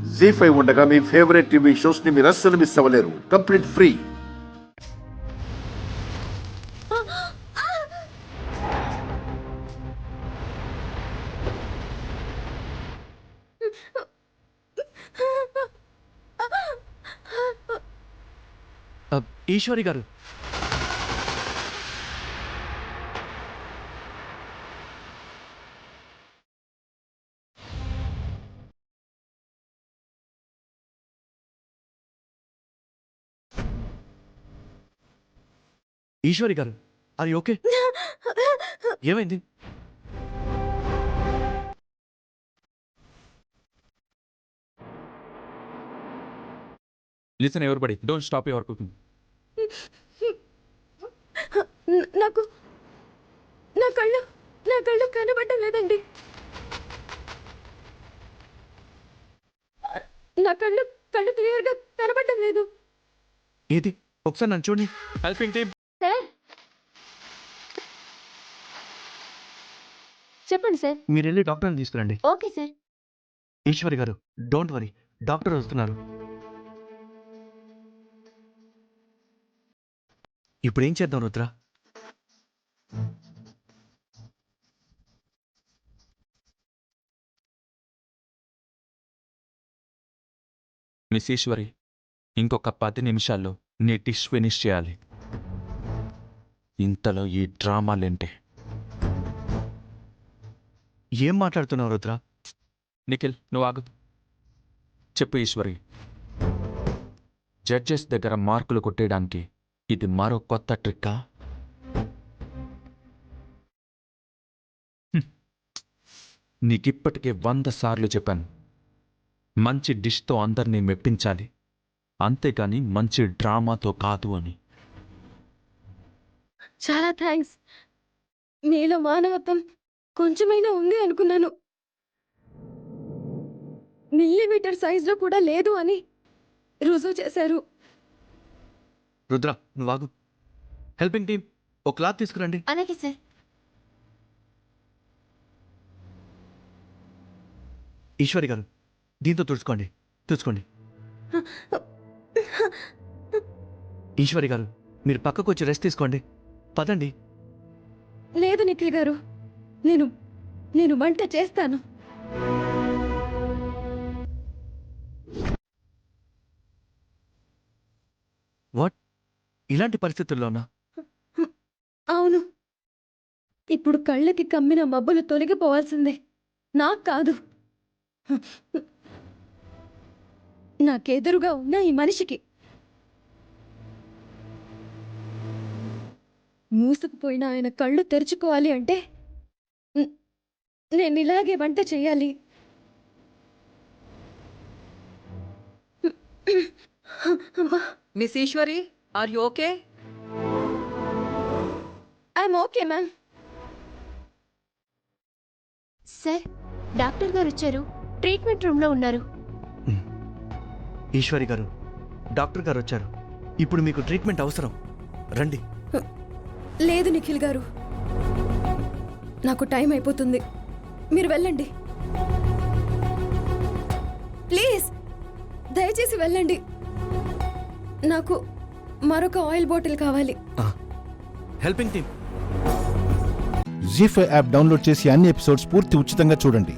జీ5 ఉండగా మీ favourite TV shows ని మీరు అస్సలు మిస్ అవ్వలేరు. Complete free. ఈశ్వరి గారు, ఈశ్వరి గారు, అది ఓకే? ఏమైంది? Listen everybody, don't stop your cooking. నాకు నా కళ్ళు కనబడటం లేదండి. నా కళ్ళు క్లియర్గా కనబడటం లేదు. ఏది ఒకసారి నన్ను చూడండి. Helping team. సార్ చెప్పండి సార్. మీరు వెళ్ళి డాక్టర్ని తీసుకురండి. Okay sir. ఈశ్వరి గారు, డోంట్ వరీ, డాక్టర్ వస్తున్నారు. ఇప్పుడు ఏం చేద్దాం రుద్ర? మిస్ ఈశ్వరి, ఇంకొక 10 నిమిషాల్లో నీ డిష్ ఫినిష్ చేయాలి. ఇంతలో ఈ డ్రామాలేంటే? ఏం మాట్లాడుతున్నావు రుద్ర? నిఖిల్, నువ్వు ఆగు. చెప్పు ఈశ్వరి, జడ్జెస్ దగ్గర మార్కులు కొట్టేయడానికి ఇది మరో కొత్త ట్రిక్కా? నీకిప్పటికే 100 సార్లు చెప్పాను, మంచి డిష్తో అందరినీ మెప్పించాలి, అంతేగాని మంచి డ్రామాతో కాదు అని. చాలా థ్యాంక్స్. మీలో మానవత్వం కొంచెమైనా ఉంది అనుకున్నాను. మిల్లీమీటర్ సైజులో కూడా లేదు అని రుజువు చేశారు. రుద్ర, నువ్వు ఆగు. హెల్పింగ్ టీం, ఒక క్లాత్ తీసుకురండి. అలాగే సార్. ఈశ్వరి గారు, దీంతో తుడుచుకోండి. ఈశ్వరి గారు, మీరు పక్కకు వచ్చి రెస్ట్ తీసుకోండి. పదండి. లేదు నిఖిల్ గారు, నేను వంట చేస్తాను. వాట్? ఇలాంటి పరిస్థితుల్లోనా? అవును. ఇప్పుడు కళ్ళకి కమ్మిన మబ్బులు తొలగిపోవాల్సిందే, నాకు కాదు. నాకెదురుగా ఉన్న ఈ మనిషికి. మూసుకుపోయిన ఆయన కళ్ళు తెరుచుకోవాలి అంటే నేను ఇలాగే వంట చేయాలి. Miss Eswari, are you okay? I'm okay ma'am. Sir, doctor గారు వచ్చారు. ట్రీట్మెంట్ రూమ్లో ఉన్నారు. ఈశ్వరి గారు, డాక్టర్ గారు వచ్చారు. ఇప్పుడు మీకు ట్రీట్మెంట్ అవసరం. రండి. లేదు నిఖిల్ గారు, నాకు టైం అయిపోతుంది. మీరు వెళ్ళండి ప్లీజ్. దయచేసి వెళ్ళండి. నాకు మరొక ఆయిల్ బాటిల్ కావాలి. హెల్పింగ్ టీం, జీ5 యాప్ డౌన్లోడ్ చేసి అన్ని ఎపిసోడ్స్ పూర్తి ఉచితంగా చూడండి.